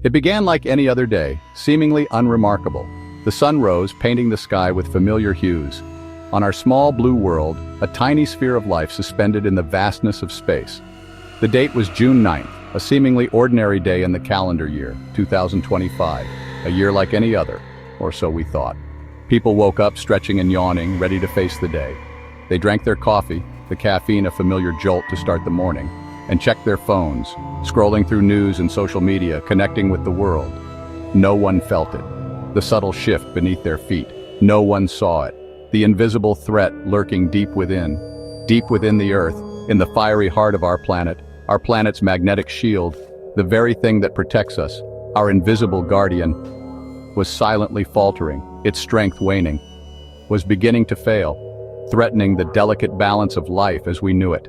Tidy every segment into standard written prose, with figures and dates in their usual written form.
It began like any other day, seemingly unremarkable. The sun rose, painting the sky with familiar hues. On our small blue world, a tiny sphere of life suspended in the vastness of space. The date was June 9th, a seemingly ordinary day in the calendar year, 2025, a year like any other, or so we thought. People woke up stretching and yawning, ready to face the day. They drank their coffee, the caffeine a familiar jolt to start the morning, and checked their phones, scrolling through news and social media, connecting with the world. No one felt it. The subtle shift beneath their feet. No one saw it. The invisible threat lurking deep within the Earth, in the fiery heart of our planet's magnetic shield, the very thing that protects us, our invisible guardian, was silently faltering, its strength waning, was beginning to fail, threatening the delicate balance of life as we knew it.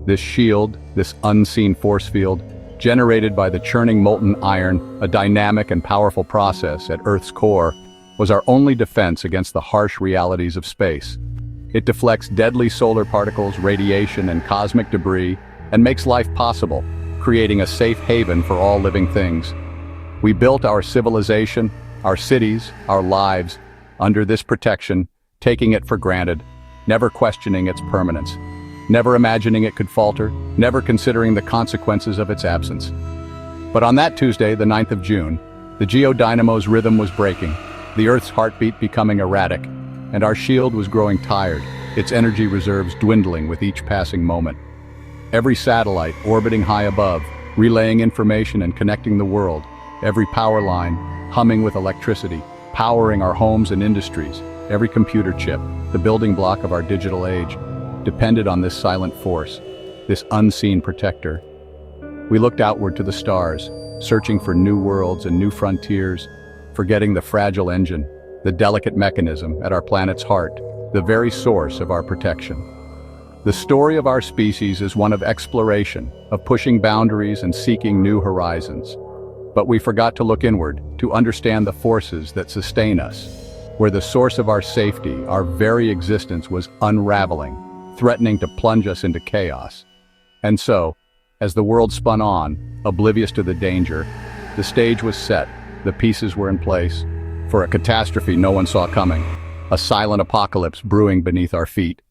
This shield, this unseen force field, generated by the churning molten iron, a dynamic and powerful process at Earth's core, was our only defense against the harsh realities of space. It deflects deadly solar particles, radiation, and cosmic debris, and makes life possible, creating a safe haven for all living things. We built our civilization, our cities, our lives, under this protection, taking it for granted, never questioning its permanence, never imagining it could falter, never considering the consequences of its absence. But on that Tuesday, the 9th of June, the geodynamo's rhythm was breaking, the Earth's heartbeat becoming erratic, and our shield was growing tired, its energy reserves dwindling with each passing moment. Every satellite orbiting high above, relaying information and connecting the world, every power line humming with electricity, powering our homes and industries, every computer chip, the building block of our digital age, depended on this silent force, this unseen protector. We looked outward to the stars, searching for new worlds and new frontiers, forgetting the fragile engine, the delicate mechanism at our planet's heart, the very source of our protection. The story of our species is one of exploration, of pushing boundaries and seeking new horizons. But we forgot to look inward, to understand the forces that sustain us, where the source of our safety, our very existence, was unraveling, threatening to plunge us into chaos. And so, as the world spun on, oblivious to the danger, the stage was set, the pieces were in place, for a catastrophe no one saw coming, a silent apocalypse brewing beneath our feet.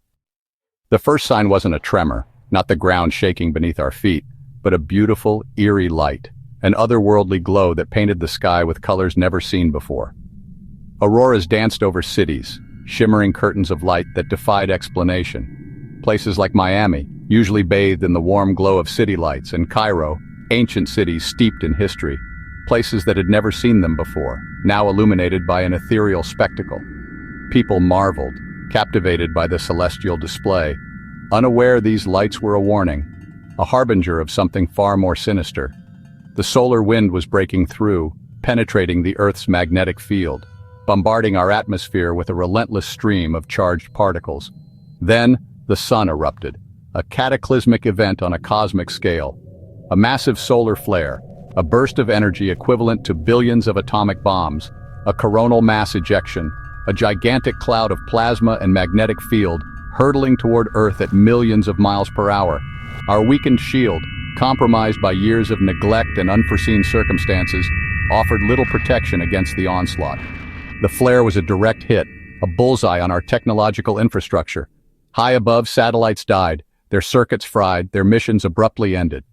The first sign wasn't a tremor, not the ground shaking beneath our feet, but a beautiful, eerie light, an otherworldly glow that painted the sky with colors never seen before. Auroras danced over cities, shimmering curtains of light that defied explanation. Places like Miami, usually bathed in the warm glow of city lights, and Cairo, ancient cities steeped in history, places that had never seen them before, now illuminated by an ethereal spectacle. People marveled, captivated by the celestial display, unaware these lights were a warning, a harbinger of something far more sinister. The solar wind was breaking through, penetrating the Earth's magnetic field, bombarding our atmosphere with a relentless stream of charged particles. Then, the sun erupted, a cataclysmic event on a cosmic scale. A massive solar flare, a burst of energy equivalent to billions of atomic bombs, a coronal mass ejection, a gigantic cloud of plasma and magnetic field hurtling toward Earth at millions of miles per hour. Our weakened shield, compromised by years of neglect and unforeseen circumstances, offered little protection against the onslaught. The flare was a direct hit, a bullseye on our technological infrastructure. High above, satellites died, their circuits fried, their missions abruptly ended.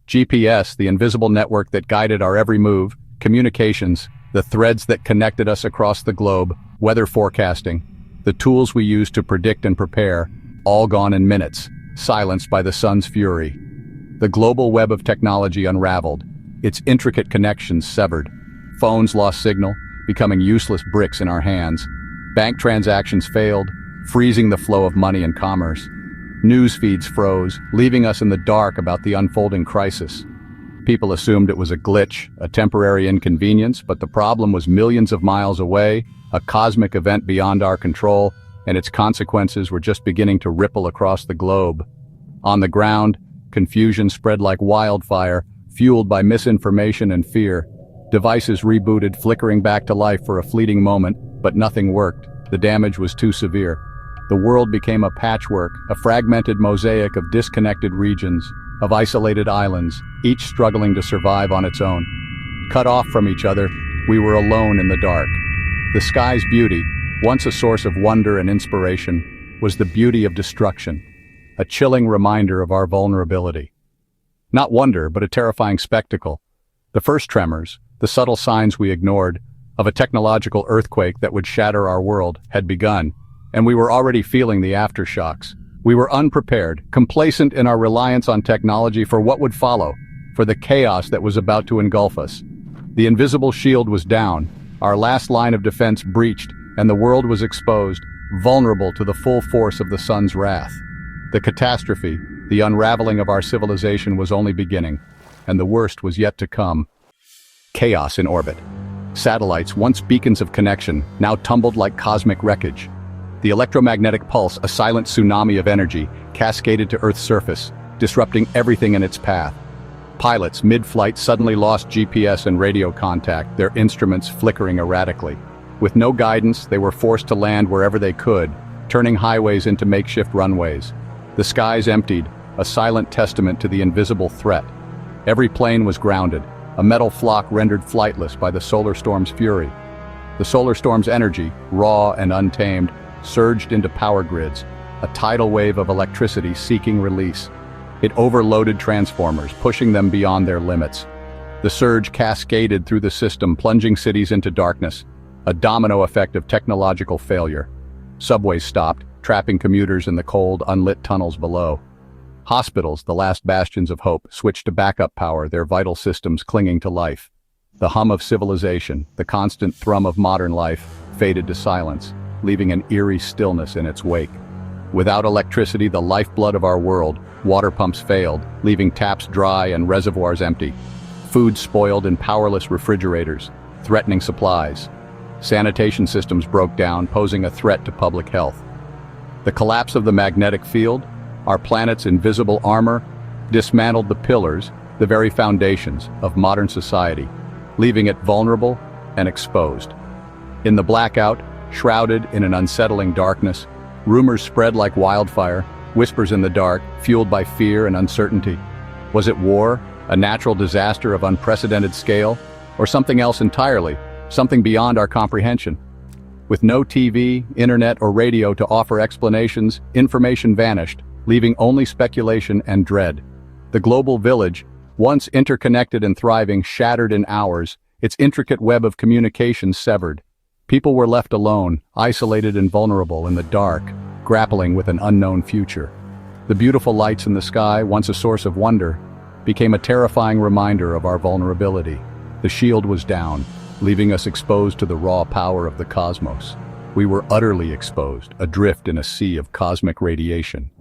GPS, the invisible network that guided our every move, communications, the threads that connected us across the globe, weather forecasting, the tools we used to predict and prepare, all gone in minutes, silenced by the sun's fury. The global web of technology unraveled, its intricate connections severed. Phones lost signal, becoming useless bricks in our hands. Bank transactions failed, freezing the flow of money and commerce. News feeds froze, leaving us in the dark about the unfolding crisis. People assumed it was a glitch, a temporary inconvenience, but the problem was millions of miles away, a cosmic event beyond our control, and its consequences were just beginning to ripple across the globe. On the ground, confusion spread like wildfire, fueled by misinformation and fear. Devices rebooted, flickering back to life for a fleeting moment, but nothing worked. The damage was too severe. The world became a patchwork, a fragmented mosaic of disconnected regions, of isolated islands, each struggling to survive on its own. Cut off from each other, we were alone in the dark. The sky's beauty, once a source of wonder and inspiration, was the beauty of destruction, a chilling reminder of our vulnerability. Not wonder, but a terrifying spectacle. The first tremors, the subtle signs we ignored, of a technological earthquake that would shatter our world, had begun, and we were already feeling the aftershocks. We were unprepared, complacent in our reliance on technology for what would follow, for the chaos that was about to engulf us. The invisible shield was down, our last line of defense breached, and the world was exposed, vulnerable to the full force of the sun's wrath. The catastrophe, the unraveling of our civilization, was only beginning, and the worst was yet to come. Chaos in orbit. Satellites, once beacons of connection, now tumbled like cosmic wreckage. The electromagnetic pulse, a silent tsunami of energy, cascaded to Earth's surface, disrupting everything in its path. Pilots, mid-flight, suddenly lost GPS and radio contact, their instruments flickering erratically. With no guidance, they were forced to land wherever they could, turning highways into makeshift runways. The skies emptied, a silent testament to the invisible threat. Every plane was grounded, a metal flock rendered flightless by the solar storm's fury. The solar storm's energy, raw and untamed, surged into power grids, a tidal wave of electricity seeking release. It overloaded transformers, pushing them beyond their limits. The surge cascaded through the system, plunging cities into darkness, a domino effect of technological failure. Subways stopped, trapping commuters in the cold, unlit tunnels below. Hospitals, the last bastions of hope, switched to backup power, their vital systems clinging to life. The hum of civilization, the constant thrum of modern life, faded to silence, leaving an eerie stillness in its wake. Without electricity, the lifeblood of our world, water pumps failed, leaving taps dry and reservoirs empty. Food spoiled in powerless refrigerators, threatening supplies. Sanitation systems broke down, posing a threat to public health. The collapse of the magnetic field, our planet's invisible armor, dismantled the pillars, the very foundations, of modern society, leaving it vulnerable and exposed. In the blackout, shrouded in an unsettling darkness, rumors spread like wildfire, whispers in the dark, fueled by fear and uncertainty. Was it war, a natural disaster of unprecedented scale, or something else entirely, something beyond our comprehension? With no TV, internet, or radio to offer explanations, information vanished, leaving only speculation and dread. The global village, once interconnected and thriving, shattered in hours, its intricate web of communications severed. People were left alone, isolated and vulnerable in the dark, grappling with an unknown future. The beautiful lights in the sky, once a source of wonder, became a terrifying reminder of our vulnerability. The shield was down, leaving us exposed to the raw power of the cosmos. We were utterly exposed, adrift in a sea of cosmic radiation.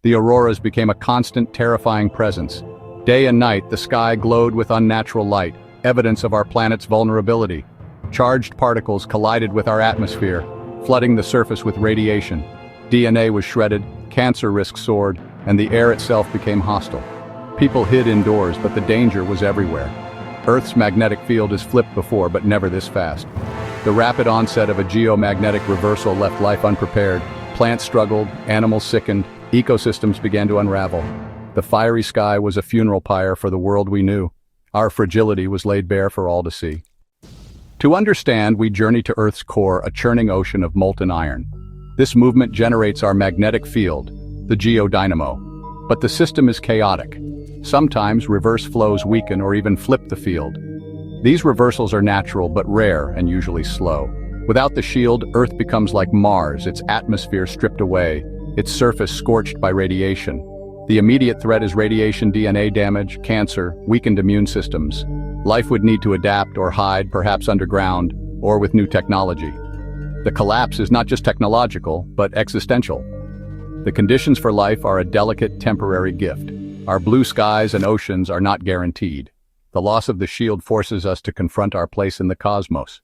The auroras became a constant, terrifying presence. Day and night, the sky glowed with unnatural light, evidence of our planet's vulnerability. Charged particles collided with our atmosphere, flooding the surface with radiation. DNA was shredded, cancer risks soared, and the air itself became hostile. People hid indoors, but the danger was everywhere. Earth's magnetic field has flipped before, but never this fast. The rapid onset of a geomagnetic reversal left life unprepared. Plants struggled, animals sickened, ecosystems began to unravel. The fiery sky was a funeral pyre for the world we knew. Our fragility was laid bare for all to see. To understand, we journey to Earth's core, a churning ocean of molten iron. This movement generates our magnetic field, the geodynamo. But the system is chaotic. Sometimes reverse flows weaken or even flip the field. These reversals are natural but rare and usually slow. Without the shield, Earth becomes like Mars, its atmosphere stripped away, its surface scorched by radiation. The immediate threat is radiation, DNA damage, cancer, weakened immune systems. Life would need to adapt or hide, perhaps underground, or with new technology. The collapse is not just technological, but existential. The conditions for life are a delicate, temporary gift. Our blue skies and oceans are not guaranteed. The loss of the shield forces us to confront our place in the cosmos.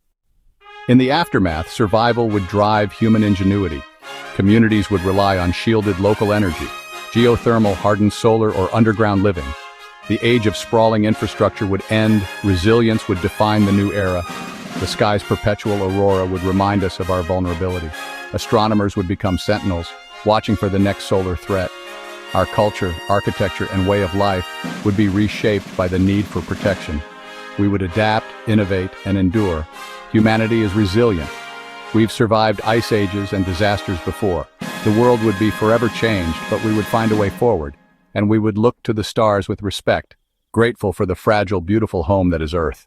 In the aftermath, survival would drive human ingenuity. Communities would rely on shielded local energy, geothermal, hardened solar, or underground living. The age of sprawling infrastructure would end, resilience would define the new era. The sky's perpetual aurora would remind us of our vulnerability. Astronomers would become sentinels, watching for the next solar threat. Our culture, architecture, and way of life would be reshaped by the need for protection. We would adapt, innovate, and endure. Humanity is resilient. We've survived ice ages and disasters before. The world would be forever changed, but we would find a way forward, and we would look to the stars with respect, grateful for the fragile, beautiful home that is Earth.